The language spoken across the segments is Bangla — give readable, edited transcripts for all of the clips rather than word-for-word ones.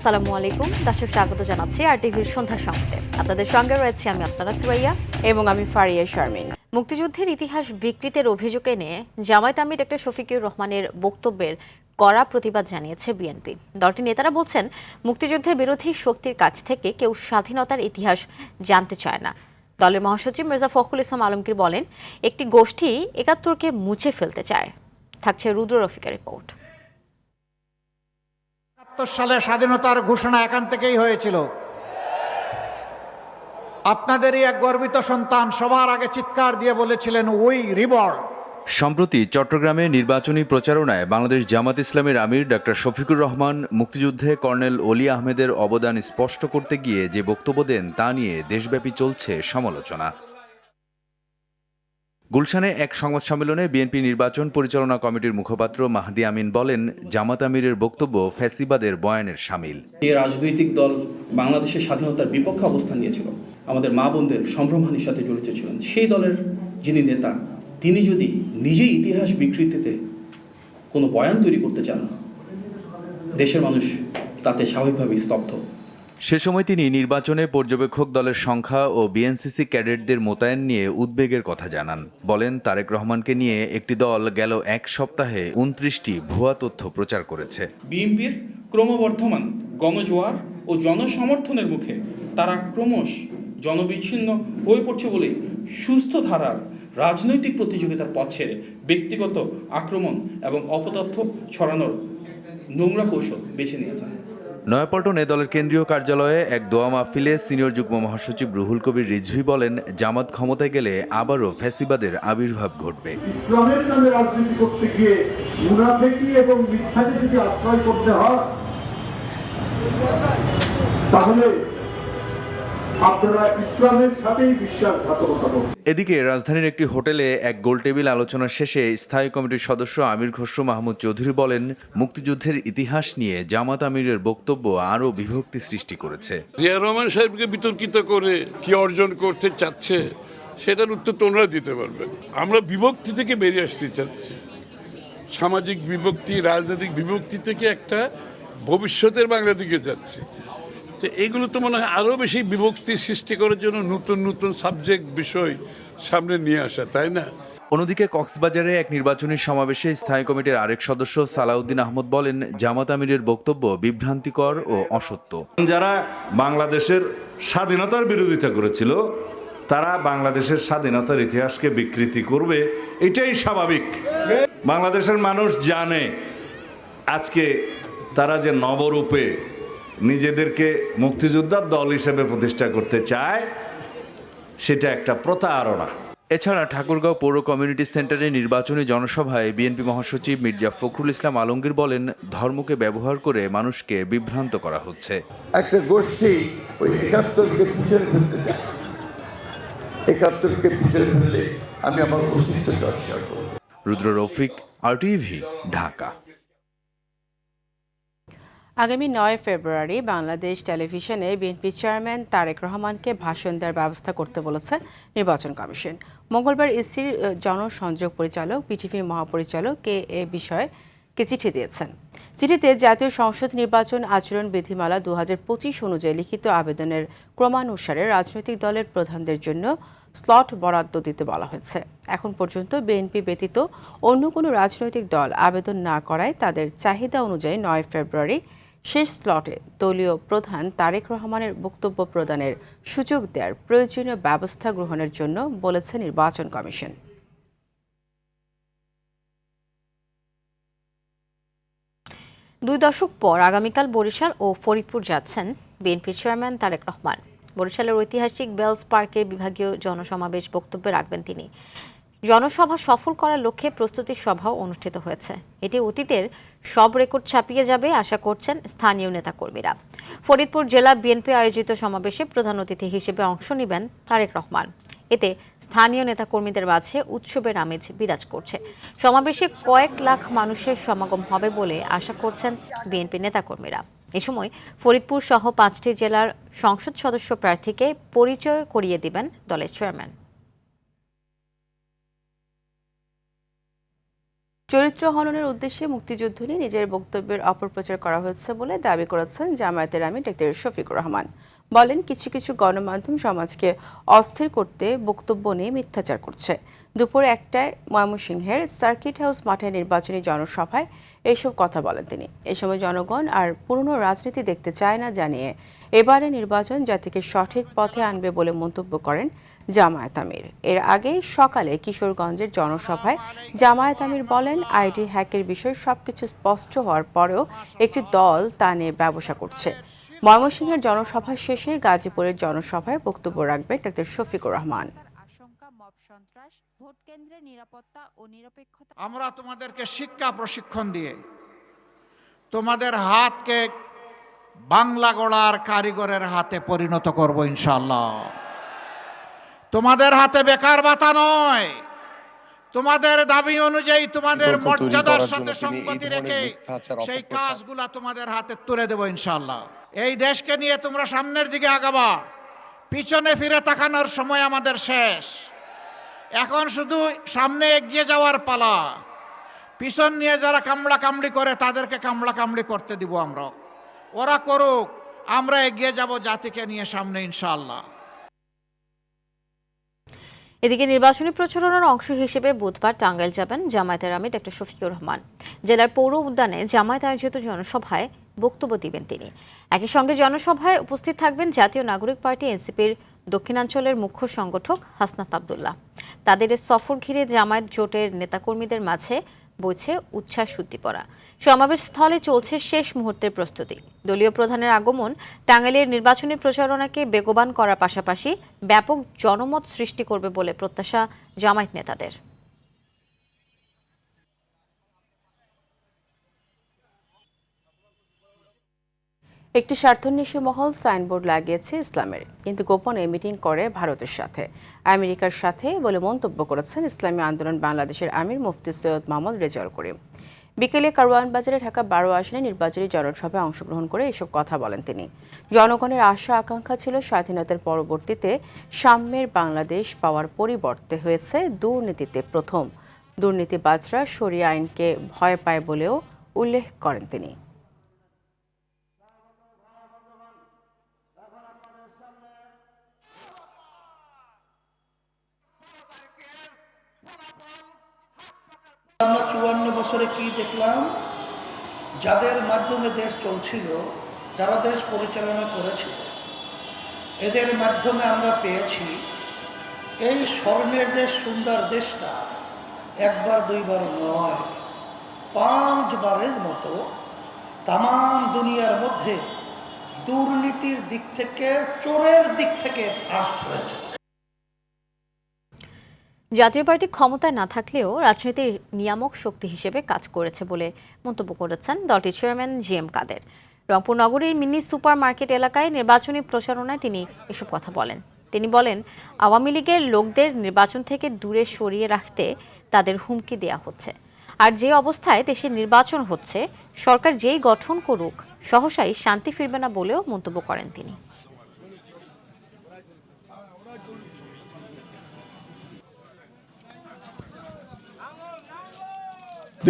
আসসালামু আলাইকুম দর্শক, স্বাগত জানাচ্ছি আর টিভির সন্ধ্যার সংবাদে। আপনাদের সঙ্গে রয়েছে আমি আফসানা সুরাইয়া এবং আমি ফারিয়া শারমিন। মুক্তিযুদ্ধের ইতিহাস বিকৃতির অভিযোগে নিয়ে জামায়াত আমির ডক্টর শফিকুর রহমানের বক্তব্যের কড়া প্রতিবাদ জানিয়েছে বিএনপি। দলটির নেতারা বলছেন, মুক্তিযুদ্ধের বিরোধী শক্তির কাছ থেকে কেউ স্বাধীনতার ইতিহাস জানতে চায় না। দলের মহাসচিব মির্জা ফখরুল ইসলাম আলমগীর বলেন, একটি গোষ্ঠী ৭১কে মুছে ফেলতে চায়। থাকছে রুদ্র রফিকের রিপোর্ট। ৭১ সালে স্বাধীনতার ঘোষণা এখান থেকেই হয়েছিল। আপনাদেরই এক গর্বিত সন্তান সবার আগে চিৎকার দিয়ে বলেছিলেন, উই রিবর্ন। সম্প্রতি চট্টগ্রামে নির্বাচনী প্রচারণায় বাংলাদেশ জামাত ইসলামের আমির ডক্টর শফিকুর রহমান মুক্তিযুদ্ধে কর্নেল অলি আহমেদের অবদান স্পষ্ট করতে গিয়ে যে বক্তব্য দেন তা নিয়ে দেশব্যাপী চলছে সমালোচনা। গুলশানে এক সংবাদ সম্মেলনে বিএনপি নির্বাচন পরিচালনা কমিটির মুখপাত্র মাহদি আমিন বলেন, জামাত আমিরের বক্তব্য ফ্যাসিবাদের বয়ানের শামিল। এই রাজনৈতিক দল বাংলাদেশের স্বাধীনতার বিপক্ষে অবস্থান নিয়েছিল, আমাদের মা বোনদের সম্ভ্রমহানির সাথে জড়িত ছিলেন। সেই দলের যিনি নেতা, তিনি যদি নিজেই ইতিহাস বিকৃতিতে কোনো বয়ান তৈরি করতে চান, দেশের মানুষ তাতে স্বাভাবিকভাবেই স্তব্ধ। সে সময় তিনি নির্বাচনে পর্যবেক্ষক দলের সংখ্যা ও বিএনসিসি ক্যাডেটদের মোতায়েন নিয়ে উদ্বেগের কথা জানান। বলেন, তারেক রহমানকে নিয়ে একটি দল গেল এক সপ্তাহে ২৯টি ভুয়া তথ্য প্রচার করেছে। বিএনপির ক্রমবর্ধমান গণজোয়ার ও জনসমর্থনের মুখে তারা ক্রমশ জনবিচ্ছিন্ন হয়ে পড়ছে বলে সুস্থ ধারার রাজনৈতিক প্রতিযোগিতার পথ ছেড়ে ব্যক্তিগত আক্রমণ এবং অপতথ্য ছড়ানোর নোংরা কৌশল বেছে নিয়েছেন। নয়াপল্টনে দলের কেন্দ্রীয় কার্যালয়ে এক দোয়া মাহফিলে সিনিয়র যুগ্ম মহাসচিব রুহুল কবির রিজভী বলেন, জামাত ক্ষমতায় গেলে আবারও ফ্যাসিবাদের আবির্ভাব ঘটবে। ইসলামের নামে রাজনীতি করতে গিয়ে মুনাফিকি এবং মিথ্যাকে যদি আশ্রয় করতে হয়, তাহলে আপনারা ইসলামের সাথেই বিশ্বাসঘাতকতা করবেন। এদিকে রাজধানীর একটি হোটেলে এক গোলটেবিল আলোচনা শেষে স্থায়ী কমিটির সদস্য আমির খসরু মাহমুদ চৌধুরী বলেন, মুক্তিযুদ্ধের ইতিহাস নিয়ে জামাত আমিরের বক্তব্য আরও বিভক্তি সৃষ্টি করেছে। জিয়া রহমান সাহেবকে বিতর্কিত করে কি অর্জন করতে চাচ্ছে সেটার উত্তর তোমরা দিতে পারবেন। আমরা বিভক্তি থেকে বেরিয়ে আসতে চাচ্ছি, সামাজিক বিভক্তি, রাজনৈতিক বিভক্তি থেকে একটা ভবিষ্যতের বাংলা দিকে যাচ্ছে। তো এগুলো তো মনে হয় আরও বেশি বিভক্তি সৃষ্টি করার জন্য নতুন নতুন সাবজেক্ট বিষয় সামনে নিয়ে আসা, তাই না? অন্যদিকে কক্সবাজারে এক নির্বাচনী সমাবেশে স্থায়ী কমিটির আরেক সদস্য সালাউদ্দিন আহমদ বলেন, জামাত আমিরের বক্তব্য বিভ্রান্তিকর ও অসত্য। যারা বাংলাদেশের স্বাধীনতার বিরোধিতা করেছিল, তারা বাংলাদেশের স্বাধীনতার ইতিহাসকে বিকৃতি করবে, এটাই স্বাভাবিক। বাংলাদেশের মানুষ জানে আজকে তারা যে নবরূপে নিজেদেরকে মুক্তিযোদ্ধার দল হিসেবে প্রতিষ্ঠা করতে চায়, সেটা একটা প্রতারণা। এছাড়া ঠাকুরগাঁও পৌর কমিউনিটি সেন্টারে নির্বাচনী জনসভায় বিএনপি মহাসচিব মির্জা ফখরুল ইসলাম আলমগীর বলেন, ধর্মকে ব্যবহার করে মানুষকে বিভ্রান্ত করা হচ্ছে। একটা গোষ্ঠী ওই ৭১কে পিছনে ফেলতে চায়। ৭১কে পিছনে ফেললে আমি আমার অতীতকে অস্বীকার করব। রুদ্র রফিক, RTV, ঢাকা। আগামী ৯ ফেব্রুয়ারি বাংলাদেশ টেলিভিশনে বিএনপি চেয়ারম্যান তারেক রহমানকে ভাষণ দেওয়ার ব্যবস্থা করতে বলেছে নির্বাচন কমিশন। মঙ্গলবার ইসির জনসংযোগ পরিচালক, পিটিভি মহাপরিচালক এ বিষয়ে চিঠি দিয়েছেন। চিঠিতে জাতীয় সংসদ নির্বাচন আচরণ বিধিমালা ২০২৫ অনুযায়ী লিখিত আবেদনের ক্রমানুসারে রাজনৈতিক দলের প্রধানদের জন্য স্লট বরাদ্দ দিতে বলা হয়েছে। এখন পর্যন্ত বিএনপি ব্যতীত অন্য কোনো রাজনৈতিক দল আবেদন না করায় তাদের চাহিদা অনুযায়ী ৯ ফেব্রুয়ারি শেষ স্লটে দলীয় প্রধান তারেক রহমানের বক্তব্য প্রদানের সুযোগ দেওয়ার প্রয়োজনীয় ব্যবস্থা গ্রহণের জন্য বলেছে নির্বাচন কমিশন। দুই দশক পর আগামীকাল বরিশাল ও ফরিদপুর যাচ্ছেন বিএনপি চেয়ারম্যান তারেক রহমান। বরিশালের ঐতিহাসিক বেলস পার্কে বিভাগীয় জনসমাবেশ বক্তব্যে রাখবেন তিনি। জনসভা সফল করার লক্ষ্যে প্রস্তুতি সভাও অনুষ্ঠিত হয়েছে। এটি অতীতের সব রেকর্ড ছাপিয়ে যাবে আশা করছেন স্থানীয় নেতাকর্মীরা। ফরিদপুর জেলা বিএনপি আয়োজিত সমাবেশে প্রধান অতিথি হিসেবে অংশ নেবেন তারেক রহমান। এতে স্থানীয় নেতাকর্মীদের মাঝে উৎসবের আমেজ বিরাজ করছে। সমাবেশে কয়েক লাখ মানুষের সমাগম হবে বলে আশা করছেন বিএনপি নেতাকর্মীরা। এ সময় ফরিদপুর সহ 5টি জেলার সংসদ সদস্য প্রার্থীকে পরিচয় করিয়ে দিবেন দলের চেয়ারম্যান। চরিত্র হননের উদ্দেশ্যে মুক্তিযুদ্ধ নিয়ে নিজের বক্তব্যের অপপ্রচার করা হয়েছে বলে দাবি করেছেন জামায়াতের আমির ডাক্তার শফিকুর রহমান। বলেন, কিছু কিছু গণমাধ্যম সমাজকে অস্থির করতে বক্তব্য নিয়ে মিথ্যাচার করছে। দুপুর 1টায় ময়মনসিংহের সার্কিট হাউস মাঠে নির্বাচনী জনসভায় এইসব কথা বলেন তিনি। এই সময় জনগণ আর পুরনো রাজনীতি দেখতে চায় না জানিয়ে এবারে নির্বাচন জাতিকে সঠিক পথে আনবে বলে মন্তব্য করেন জামায়াত আমির। এর আগে সকালে কিশোরগঞ্জের জনসভায় জামায়াত আমির বলেন, আইডি হ্যাকের বিষয়ে সবকিছু স্পষ্ট হওয়ার পরেও একটি দল তা নিয়ে ব্যবসা করছে। ময়মনসিংহের জনসভা শেষে গাজীপুরের জনসভায় বক্তব্য রাখবেন ডাক্তার শফিকুর রহমান। আমরা তোমাদেরকে শিক্ষা প্রশিক্ষণ দিয়ে তোমাদের হাতকে বাংলা গড়ার কারিগরের হাতে পরিণত করব ইনশাআল্লাহ। তোমাদের হাতে বেকার ভাতা নয়, তোমাদের দাবি অনুযায়ী তোমাদের মর্যাদার সাথে সঙ্গতি রেখে সেই কাজগুলা তোমাদের হাতে তুলে দেব ইনশাআল্লাহ। এই দেশকে নিয়ে তোমরা সামনের দিকে আগাবা, পিছনে ফিরে তাকানোর সময় আমাদের শেষ। এখন শুধু সামনে এগিয়ে যাওয়ার পালা। পিছন নিয়ে যারা কামড়া কামড়ি করে তাদেরকে কামড়া কামড়ি করতে দিব আমরা। ওরা করুক, আমরা এগিয়ে যাব জাতিকে নিয়ে সামনে ইনশাআল্লাহ। এদিকে নির্বাচনী প্রচারণার অংশ হিসেবে বুধবার টাঙ্গাইল যাবেন জামায়াতের আমির ডাক্তার শফিকুর রহমান। জেলার পৌর উদ্যানে জামায়াত আয়োজিত জনসভায় বক্তব্য দিবেন তিনি। একই সঙ্গে জনসভায় উপস্থিত থাকবেন জাতীয় নাগরিক পার্টি এনসিপির দক্ষিণাঞ্চলের মুখ্য সংগঠক হাসনাত আব্দুল্লাহ। তাদের সফর ঘিরে জামায়াত জোটের নেতাকর্মীদের মাঝে বইছে উচ্ছ্বাস উদ্দীপনা। সমাবেশ স্থলে চলছে শেষ মুহূর্তের প্রস্তুতি। দলীয় প্রধানের আগমন টাঙ্গাইলের নির্বাচনী প্রচারণাকে বেগবান করার পাশাপাশি ব্যাপক জনমত সৃষ্টি করবে বলে প্রত্যাশা জামায়াত নেতাদের। একটি স্বার্থান্বেষী মহল সাইনবোর্ড লাগিয়েছে ইসলামের, কিন্তু গোপনে মিটিং করে ভারতের সাথে, আমেরিকার সাথে বলে মন্তব্য করেছেন ইসলামী আন্দোলন বাংলাদেশের আমির মুফতি সৈয়দ মোহাম্মদ রেজাউল করিম। বিকেলে কারওয়ান বাজারে ঢাকা 12 আসনে নির্বাচনী জনসভায় অংশগ্রহণ করে এসব কথা বলেন তিনি। জনগণের আশা আকাঙ্ক্ষা ছিল স্বাধীনতার পরবর্তীতে সাম্যের বাংলাদেশ পাওয়ার পরিবর্তে হয়েছে দুর্নীতিতে প্রথম। দুর্নীতিবাজরা শরিয়া আইনকে ভয় পায় বলেও উল্লেখ করেন তিনি। আমরা 54 বছরে কি দেখলাম? যাদের মাধ্যমে দেশ চলছিল, যারা দেশ পরিচালনা করেছিল, এদের মাধ্যমে আমরা পেয়েছি এই স্বর্ণের দেশ, সুন্দর দেশটা একবার দুইবার নয়, 5 বারের মতো তাম দুনিয়ার মধ্যে দুর্নীতির দিক থেকে, চোরের দিক থেকে ফার্স্ট হয়েছে। জাতীয় পার্টি ক্ষমতায় না থাকলেও রাজনীতির নিয়ামক শক্তি হিসেবে কাজ করেছে বলে মন্তব্য করেছেন দলটির চেয়ারম্যান জিএম কাদের। রংপুর নগরীর মিনি সুপার মার্কেট এলাকায় নির্বাচনী প্রচারণায় তিনি এসব কথা বলেন। তিনি বলেন, আওয়ামী লীগের লোকদের নির্বাচন থেকে দূরে সরিয়ে রাখতে তাদের হুমকি দেওয়া হচ্ছে। আর যে অবস্থায় দেশে নির্বাচন হচ্ছে, সরকার যেই গঠন করুক সহসাই শান্তি ফিরবে না বলেও মন্তব্য করেন তিনি।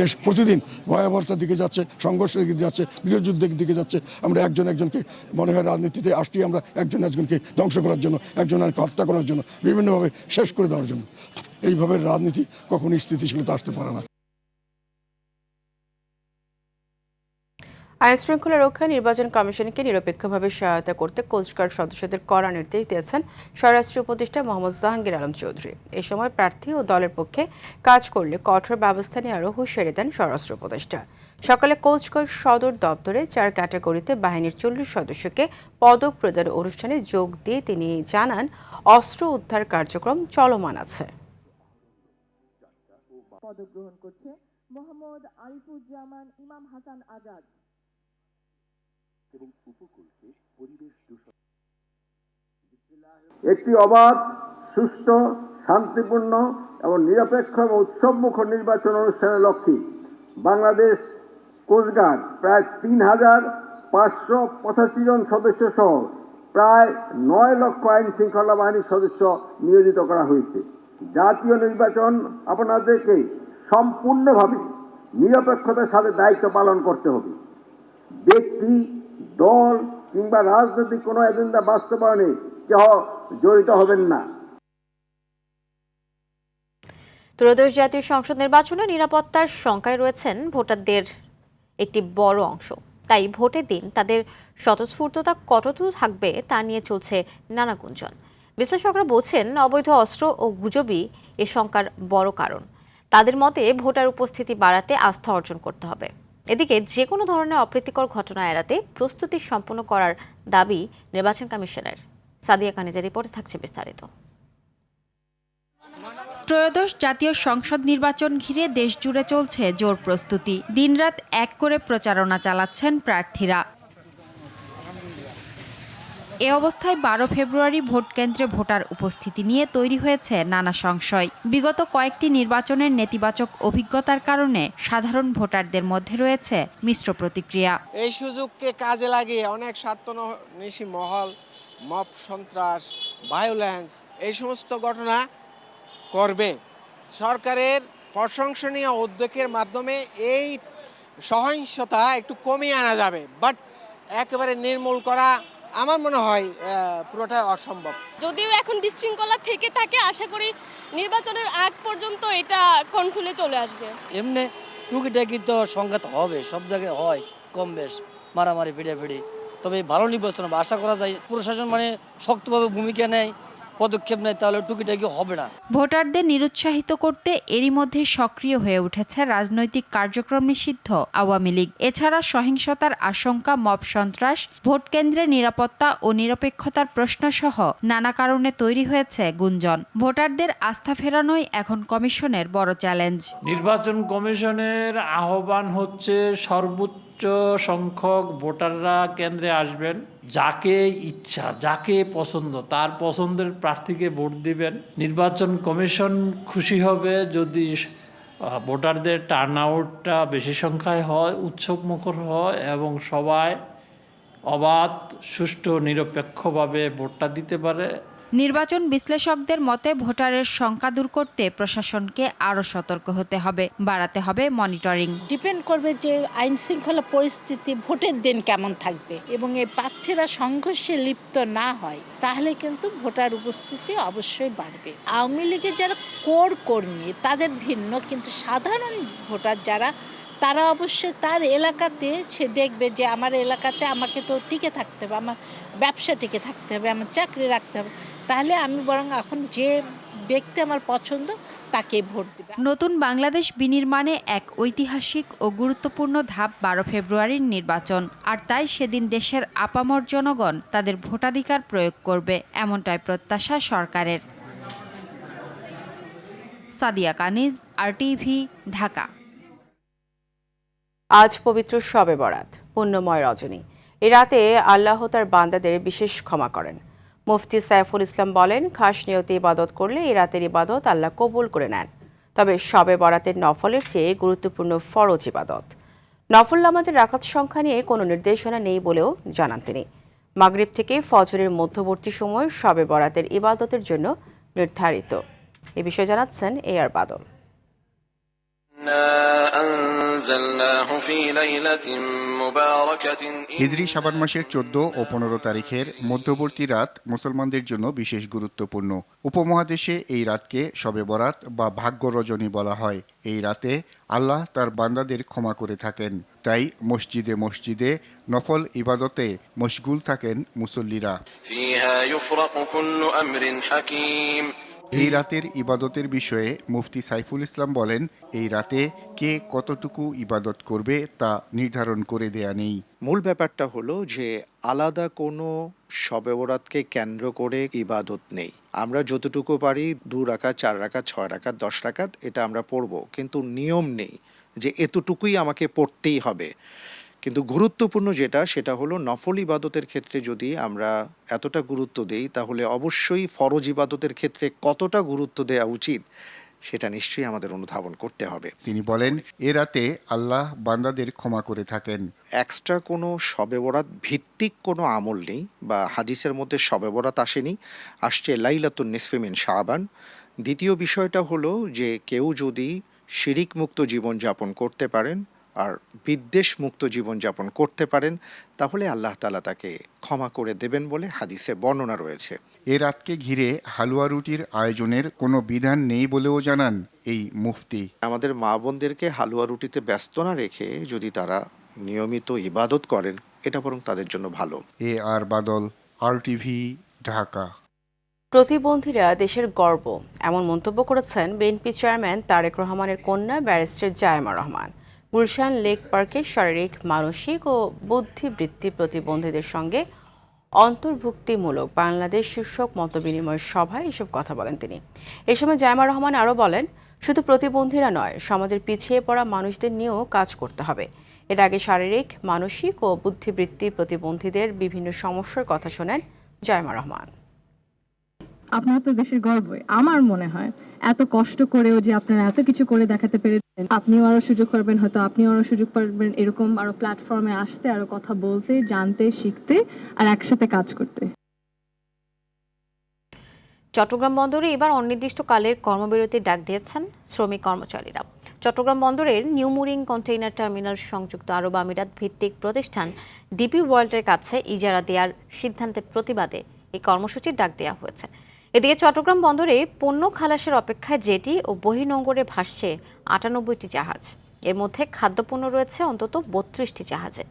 দেশ প্রতিদিন ভয়াবহতার দিকে যাচ্ছে, সংঘর্ষের দিকে যাচ্ছে, গৃহযুদ্ধের দিকে যাচ্ছে। আমরা একজন একজনকে মনে হয় রাজনীতিতে আসছি আমরা একজন একজনকে ধ্বংস করার জন্য, একজনকে হত্যা করার জন্য, বিভিন্নভাবে শেষ করে দেওয়ার জন্য। এইভাবে রাজনীতি কখনোই স্থিতিশীলতা আসতে পারে না। আইন শৃঙ্খলা রক্ষায় নির্বাচন কমিশনকে নিরপেক্ষভাবে সহায়তা করতে কোস্টগার্ড সদস্যদের কড়া নির্দেশ দিয়েছেন স্বরাষ্ট্র উপদেষ্টা মোহাম্মদ জাহাঙ্গীর আলম চৌধুরী। এ সময় প্রার্থী ও দলের পক্ষে কাজ করলে কঠোর ব্যবস্থা নেওয়ারও হুঁশিয়ারি দেন স্বরাষ্ট্র উপদেষ্টা। সকালে কোস্টগার্ড সদর দপ্তরে 4 ক্যাটাগরিতে বাহিনীর 40 সদস্যকে পদক প্রদান অনুষ্ঠানে যোগ দিয়ে তিনি জানান, অস্ত্র উদ্ধার কার্যক্রম চলমান আছে। পদক গ্রহণ করছে মোহাম্মদ আরিফুজ্জামান ইমাম হাসান আজাদ। একটি অবাধ, সুষ্ঠু, শান্তিপূর্ণ এবং নিরপেক্ষ এবং উৎসবমুখর নির্বাচন অনুষ্ঠানের লক্ষ্যে বাংলাদেশ কোস্টগার্ড প্রায় 3,585 জন সদস্য সহ প্রায় 9 লক্ষ আইন শৃঙ্খলা বাহিনীর সদস্য নিয়োজিত করা হয়েছে। জাতীয় নির্বাচন আপনাদেরকে সম্পূর্ণভাবে নিরপেক্ষতার সাথে দায়িত্ব পালন করতে হবে। ব্যক্তি, দল কিংবা রাজনৈতিক কোনো এজেন্ডা বাস্তবায়নে কেহ জড়িত হবেন না। ত্রয়োদশ জাতীয় সংসদ নির্বাচনে নিরাপত্তার শঙ্কায় রয়েছেন ভোটারদের একটি বড় অংশ। তাই ভোটের দিন তাদের স্বতঃস্ফূর্ততা কতদূর থাকবে তা নিয়ে চলছে নানা গুঞ্জন। বিশ্লেষকরা বলছেন, অবৈধ অস্ত্র ও গুজবই এ শঙ্কার বড় কারণ। তাদের মতে ভোটার উপস্থিতি বাড়াতে আস্থা অর্জন করতে হবে। এদিকে যে কোনো ধরনের অপ্রীতিকর ঘটনা এড়াতে প্রস্তুতি সম্পন্ন করার দাবি নির্বাচন কমিশনের। সাদিয়া কানিজের রিপোর্টে থাকছে বিস্তারিত। ত্রয়োদশ জাতীয় সংসদ নির্বাচন ঘিরে দেশজুড়ে চলছে জোর প্রস্তুতি। দিনরাত এক করে প্রচারণা চালাচ্ছেন প্রার্থীরা। এ অবস্থায় 12 ফেব্রুয়ারি ভোট কেন্দ্রে ভোটার উপস্থিতি নিয়ে তৈরি হয়েছে নানা সংশয়। বিগত কয়েকটি নির্বাচনের নেতিবাচক অভিজ্ঞতার কারণে সাধারণ ভোটারদের মধ্যে রয়েছে মিশ্র প্রতিক্রিয়া। এই সুযোগকে কাজে লাগিয়ে অনেক স্বার্থন্বেষী মহল মব সন্ত্রাস, ভায়োলেন্স এই সমস্ত ঘটনা করবে। সরকারের প্রশংসনীয় উদ্যোগের মাধ্যমে এই সহিংসতা একটু কমিয়ে আনা যাবে, বাট একেবারে নির্মূল করা আমার মনে হয় পুরোটাই অসম্ভব। যদিও এখন বিশৃঙ্খলা থেকে থাকে, আশা করি নির্বাচনের আগ পর্যন্ত এটা কন্ট্রোলে চলে আসবে। এমনি টুকিটাকি তো সংঘাত হবে, সব জায়গায় হয় কম বেশ, মারামারি পিটাপিটি, তবে ভালো নির্বাচন আশা করা যায়। প্রশাসন শক্তভাবে ভূমিকা নেয়, পদক্ষেপ নেয়, তাহলে টুকিটাকি হবে না। ভোটারদের নিরুৎসাহিত করতে এরই মধ্যে সক্রিয় হয়ে উঠেছে রাজনৈতিক কার্যক্রম নিষিদ্ধ আওয়ামী লীগ। এছাড়া সহিংসতার আশঙ্কা, মব সন্ত্রাস, ভোট কেন্দ্রের নিরাপত্তা ও নিরপেক্ষতার প্রশ্নসহ নানা কারণে তৈরি হয়েছে গুঞ্জন। ভোটারদের আস্থা ফেরানোই এখন কমিশনের বড় চ্যালেঞ্জ। নির্বাচন কমিশনের আহ্বান হচ্ছে সর্বোচ্চ সংখ্যক ভোটাররা কেন্দ্রে আসবেন, যাকে ইচ্ছা, যাকে পছন্দ, তার পছন্দের প্রার্থীকে ভোট দিবেন। নির্বাচন কমিশন খুশি হবে যদি ভোটারদের টার্ন আউটটা বেশি সংখ্যায় হয়, উৎসবমুখর হয় এবং সবাই অবাধ, সুষ্ঠু, নিরপেক্ষভাবে ভোটটা দিতে পারে। নির্বাচন বিশ্লেষকদের মতে ভোটারের শঙ্কা দূর করতে প্রশাসনকে আরও সতর্ক হতে হবে, বাড়াতে হবে মনিটরিং। ডিপেন্ড করবে যে আইন শৃঙ্খলা পরিস্থিতি ভোটের দিন কেমন থাকবে এবং এই প্রার্থীরা সংঘর্ষে লিপ্ত না হয়, তাহলে কিন্তু ভোটার উপস্থিতি অবশ্যই বাড়বে। আওয়ামী লীগের যারা কোর কর্মী তাদের ভিন্ন, কিন্তু সাধারণ ভোটার যারা, তারা অবশ্যই তার এলাকাতে সে দেখবে যে আমার এলাকাতে আমাকে তো টিকে থাকতে হবে, আমার ব্যবসা টিকে থাকতে হবে, আমার চাকরি রাখতে হবে, তাহলে আমি বরং এখন যে ব্যক্তি আমার পছন্দ তাকে ভোট দেবে। নতুন বাংলাদেশ বিনির্মাণে এক ঐতিহাসিক ও গুরুত্বপূর্ণ ধাপ 12 ফেব্রুয়ারির নির্বাচন। আর তাই সেদিন দেশের আপামর জনগণ তাদের ভোটাধিকার প্রয়োগ করবে, এমনটাই প্রত্যাশা সরকারের। সাদিয়া কানিজ, RTV, ঢাকা। আজ পবিত্র শবে বরাত, পুণ্যময় রজনী। এ রাতে আল্লাহ তার বান্দাদের বিশেষ ক্ষমা করেন। মুফতি সাইফুল ইসলাম বলেন, খাস নিয়তে ইবাদত করলে এই রাতের ইবাদত আল্লাহ কবুল করে নেন। তবে শবে বরাতের নফলের চেয়ে গুরুত্বপূর্ণ ফরজ ইবাদত। নফল নামাজের রাকাত সংখ্যা নিয়ে কোনো নির্দেশনা নেই বলেও জানান তিনি। মাগরিব থেকে ফজরের মধ্যবর্তী সময় শবে বরাতের ইবাদতের জন্য নির্ধারিত। এ বিষয়ে জানাচ্ছেন AR বাদল। হিজরি শাবান মাসের 14 ও 15 তারিখের মধ্যবর্তী রাত মুসলমানদের জন্য বিশেষ গুরুত্বপূর্ণ। উপমহাদেশে এই রাতকে শবে বরাত বা ভাগ্য রজনী বলা হয়। এই রাতে আল্লাহ তার বান্দাদের ক্ষমা করে থাকেন, তাই মসজিদে মসজিদে নফল ইবাদতে মশগুল থাকেন মুসল্লিরা। এই রাতের ইবাদতের বিষয়ে মুফতি সাইফুল ইসলাম বলেন, এই রাতে কে কতটুকু ইবাদত করবে তা নির্ধারণ করে দেয়া নেই। মূল ব্যাপারটা হলো যে আলাদা কোনো শবে বরাতকে কেন্দ্র করে ইবাদত নেই। আমরা যতটুকু পারি 2 রাকাত, 4 রাকাত, 6 রাকাত, 10 রাকাত এটা আমরা পড়ব, কিন্তু নিয়ম নেই যে এতটুকুই আমাকে পড়তেই হবে। কিন্তু গুরুত্বপূর্ণ যেটা, সেটা হলো নফল ইবাদতের ক্ষেত্রে যদি আমরা এতটা গুরুত্ব দেই, তাহলে অবশ্যই ফরজ ইবাদতের ক্ষেত্রে কতটা গুরুত্ব দেওয়া উচিত সেটা নিশ্চয়ই আমাদের অনুধাবন করতে হবে। তিনি বলেন, এ রাতে আল্লাহ বান্দাদের ক্ষমা করে থাকেন। এক্সট্রা কোনো শবে বরাত ভিত্তিক কোনো আমল নেই, বা হাদিসের মধ্যে শবে বরাত আসেনি, আসছে লাইলাতুন নিসফি মিন শাবান। দ্বিতীয় বিষয়টা হলো যে কেউ যদি শিরিক মুক্ত জীবনযাপন করতে পারেন আর বিদ্বেষ মুক্ত জীবনযাপন করতে পারেন, তাহলে আল্লাহ তাআলা তাকে ক্ষমা করে দেবেন বলে হাদিসে বর্ণনা রয়েছে। এ রাতকে ঘিরে হালুয়া রুটির আয়োজনের কোনো বিধান নেই বলেও জানান এই মুফতি। আমাদের মা বোনদেরকে হালুয়া রুটিতে ব্যস্ত না রেখে যদি তারা নিয়মিত ইবাদত করেন, এটা বরং তাদের জন্য ভালো। আর বাদল, RTV, ঢাকা। প্রতিবন্ধীরা দেশের গর্ব, এমন মন্তব্য করেছেন বিএনপি চেয়ারম্যান তারেক রহমানের কন্যা ব্যারিস্টার জায়েমা রহমান। গুলশান লেক পার্কে শারীরিক, মানসিক ও বুদ্ধিবৃত্তি প্রতিবন্ধীদের সঙ্গে অন্তর্ভুক্তিমূলক বাংলাদেশ শীর্ষক মতবিনিময় সভায় এসব কথা বলেন তিনি। এ সময় জায়েমা রহমান আরও বলেন, শুধু প্রতিবন্ধীরা নয়, সমাজের পিছিয়ে পড়া মানুষদের নিয়েও কাজ করতে হবে। এর আগে শারীরিক, মানসিক ও বুদ্ধিবৃত্তি প্রতিবন্ধীদের বিভিন্ন সমস্যার কথা শোনেন জায়েমা রহমান। আপনারা তো দেশের গর্বই। আমার মনে হয় এত কষ্ট করেও যে আপনারা এত কিছু করে দেখাতে পেরেছেন, আপনিও আরো সুযোগ করবেন, হয়তো আপনিও আরো সুযোগ পাবেন এরকম আরো প্ল্যাটফর্মে আসতে, আরো কথা বলতে, জানতে, শিখতে আর একসাথে কাজ করতে। চট্টগ্রাম বন্দরে এবার অনির্দিষ্টকালের কর্মবিরতির ডাক দিয়েছেন শ্রমিক কর্মচারীরা। চট্টগ্রাম বন্দরের নিউ মুরিং কন্টেইনার টার্মিনাল সংযুক্ত আরব আমিরাত ভিত্তিক প্রতিষ্ঠান ডিপি ওয়ার্ল্ডের কাছে ইজারা দেওয়ার সিদ্ধান্তের প্রতিবাদে এই কর্মসূচির ডাক দেওয়া হয়েছে। এদিকে চট্টগ্রাম বন্দরে পণ্য খালাসের অপেক্ষায় জেটি ও বহির্নোঙরে ভাসছে 98টি জাহাজ। এর মধ্যে খাদ্যপণ্য রয়েছে অন্তত 32টি জাহাজে।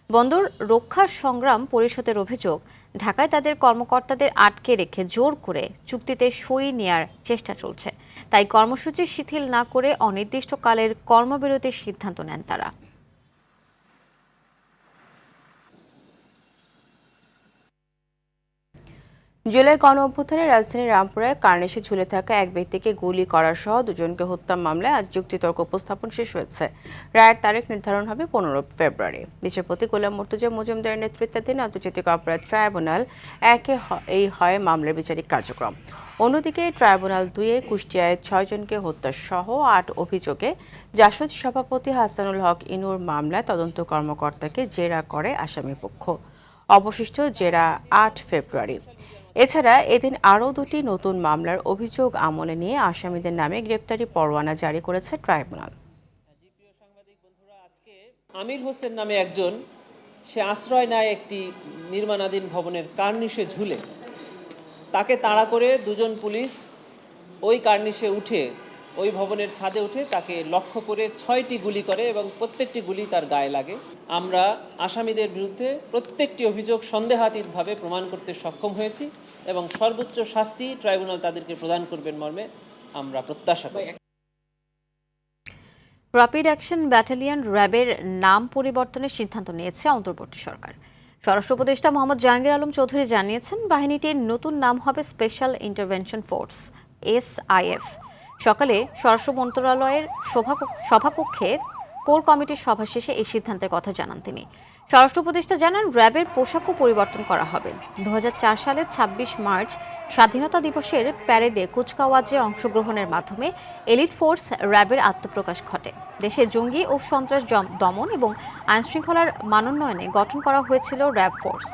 বন্দর রক্ষা সংগ্রাম পরিষদের অভিযোগ, ঢাকায় তাদের কর্মকর্তাদের আটকে রেখে জোর করে চুক্তিতে সই নেয়ার চেষ্টা চলছে। তাই কর্মসূচি শিথিল না করে অনির্দিষ্টকালের কর্মবিরতির সিদ্ধান্ত নেন তারা। জুলাই গণ-অভ্যুত্থানে রাজধানীর রামপুরায় কার্নিশে ঝুলে থাকা এক ব্যক্তিকে গুলি করা সহ দুজনকে হত্যা মামলায় আজ যুক্তিতর্ক উপস্থাপন শেষ হয়েছে। রায়ের তারিখ নির্ধারণ হবে 15 ফেব্রুয়ারি। বিচারপতি গোলাম মুর্তজা মজুমদারের নেতৃত্বাধীন আন্তর্জাতিক অপরাধ ট্রাইব্যুনাল 1-এ এই হয় মামলার বিচারিক কার্যক্রম। অন্যদিকে ট্রাইব্যুনাল 2-এ কুষ্টিয়ায় 6 জনকে হত্যা সহ 8 অভিযোগে জাসদ সভাপতি হাসানুল হক ইনুর মামলায় তদন্ত কর্মকর্তাকে জেরা করে আসামি পক্ষ। অবশিষ্ট জেরা 8 ফেব্রুয়ারি। এছাড়া এদিন আরও 2টি নতুন মামলার অভিযোগ আমলে নিয়ে আসামিদের নামে গ্রেপ্তারি পরোয়ানা জারি করেছে ট্রাইব্যুনাল। আমির হোসেন নামে একজন, সে আশ্রয় নেয় একটি নির্মাণাধীন ভবনের কার্নিশে ঝুলে। তাকে তাড়া করে দুজন পুলিশ ওই কার্নিশে উঠে, ওই ভবনের ছাদে উঠে তাকে লক্ষ্য করে 6টি গুলি করে এবং প্রত্যেকটি গুলি তার গায়ে লাগে। আমরা আসামিদের বিরুদ্ধে প্রত্যেকটি অভিযোগ সন্দেহাতীতভাবে প্রমাণ করতে সক্ষম হয়েছি এবং সর্বোচ্চ শাস্তি ট্রাইব্যুনাল তাদেরকে প্রদান করবেন মর্মে আমরা প্রত্যাশা করি। র্যাপিড অ্যাকশন ব্যাটালিয়ন র্যাবের নাম পরিবর্তনের সিদ্ধান্ত নিয়েছে অন্তর্বর্তী সরকার। স্বরাষ্ট্র উপদেষ্টা মোহাম্মদ জাহাঙ্গীর আলম চৌধুরী জানিয়েছেন, বাহিনীটির নতুন নাম হবে স্পেশাল ইন্টারভেনশন ফোর্স SIF। সকালে স্বরাষ্ট্র মন্ত্রণালয়ের সভাকক্ষে কোর কমিটির সভা শেষে এই সিদ্ধান্তের কথা জানান তিনি। স্বরাষ্ট্র উপদেষ্টা জানান, র্যাবের পোশাকও পরিবর্তন করা হবে। 2004 সালের 26 মার্চ স্বাধীনতা দিবসের প্যারেডে কুচকাওয়াজে অংশগ্রহণের মাধ্যমে এলিট ফোর্স র্যাবের আত্মপ্রকাশ ঘটে। দেশে জঙ্গি ও সন্ত্রাস দমন এবং আইনশৃঙ্খলার মানোন্নয়নে গঠন করা হয়েছিল র্যাব ফোর্স।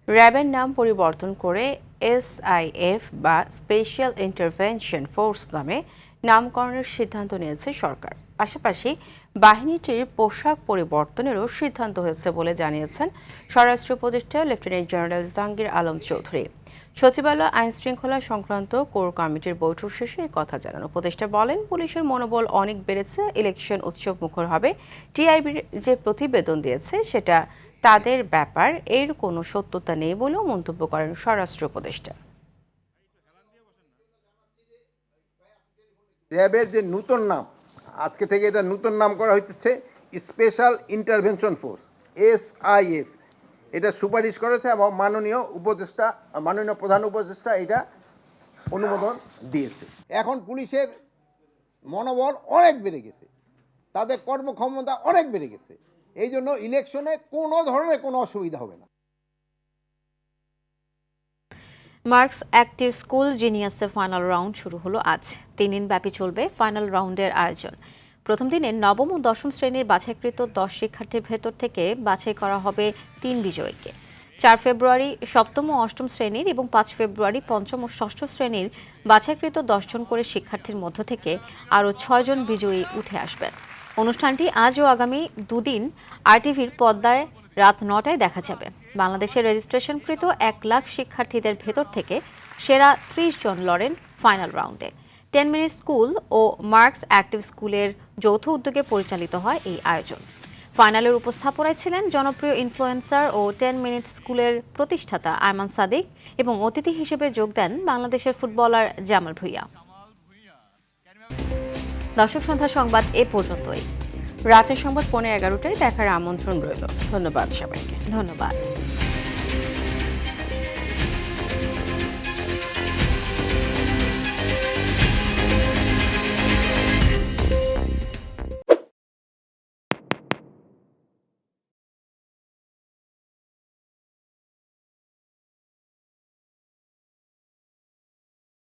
র্যাবের নাম পরিবর্তন করে SIF বা স্পেশাল ইন্টারভেনশন ফোর্স নামে নামকরণের সিদ্ধান্ত নিয়েছে সরকার। পাশাপাশি বাহিনীটির পোশাক পরিবর্তনেরও সিদ্ধান্ত হয়েছে বলে জানিয়েছেন স্বরাষ্ট্র উপদেষ্টা লেফটেন্যান্ট জেনারেল জাহাঙ্গীর আলম চৌধুরী। সচিবালয় আইন শৃঙ্খলা সংক্রান্ত কোর কমিটির বৈঠক শেষে এই কথা জানান উপদেষ্টা বলেন, পুলিশের মনোবল অনেক বেড়েছে, ইলেকশন উৎসব মুখর হবে। TIBর যে প্রতিবেদন দিয়েছে সেটা তাদের ব্যাপার, এর কোনো সত্যতা নেই বলেও মন্তব্য করেন স্বরাষ্ট্র উপদেষ্টা। র্যাবের যে নতুন নাম, আজকে থেকে এটা নতুন নাম করা হচ্ছে স্পেশাল ইন্টারভেনশন ফোর্স SIF। এটা সুপারিশ করেছে এবং মাননীয় প্রধান উপদেষ্টা এটা অনুমোদন দিয়েছে। এখন পুলিশের মনোবল অনেক বেড়ে গেছে, তাদের কর্মক্ষমতা অনেক বেড়ে গেছে। এই জন্য ইলেকশনে কোনো ধরনের কোনো অসুবিধা হবে না। মার্কস অ্যাক্টিভ স্কুল জিনিয়াসের ফাইনাল রাউন্ড শুরু হলো আজ। 3 দিন ব্যাপী চলবে ফাইনাল রাউন্ডের আয়োজন। প্রথম দিনে নবম ও দশম শ্রেণীর বাছাইকৃত 10 শিক্ষার্থীর ভেতর থেকে বাছাই করা হবে 3 বিজয়ীকে। 4 ফেব্রুয়ারি সপ্তম ও অষ্টম শ্রেণীর এবং 5 ফেব্রুয়ারি পঞ্চম ও ষষ্ঠ শ্রেণীর বাছাইকৃত 10 জন করে শিক্ষার্থীর মধ্য থেকে আরও 6 জন বিজয়ী উঠে আসবেন। অনুষ্ঠানটি আজ ও আগামী দুদিন আরটিভির পর্দায় রাত 9টায় দেখা যাবে। বাংলাদেশের রেজিস্ট্রেশনকৃত 1 লাখ শিক্ষার্থীদের ভেতর থেকে সেরা 30 জন লড়েন ফাইনাল রাউন্ডে। 10 মিনিট স্কুল ও মার্কস অ্যাক্টিভ স্কুলের যৌথ উদ্যোগে পরিচালিত হয় এই আয়োজন। ফাইনালের উপস্থাপনায় ছিলেন জনপ্রিয় ইনফ্লুয়েন্সার ও 10 মিনিট স্কুলের প্রতিষ্ঠাতা আয়মান সাদিক এবং অতিথি হিসেবে যোগ দেন বাংলাদেশের ফুটবলার জামাল ভুঁইয়া। দর্শক, সন্ধ্যা সংবাদ এ পর্যন্তই। রাতের সংবাদ 11:15টায় দেখার আমন্ত্রণ রইল। ধন্যবাদ সবাইকে। ধন্যবাদ।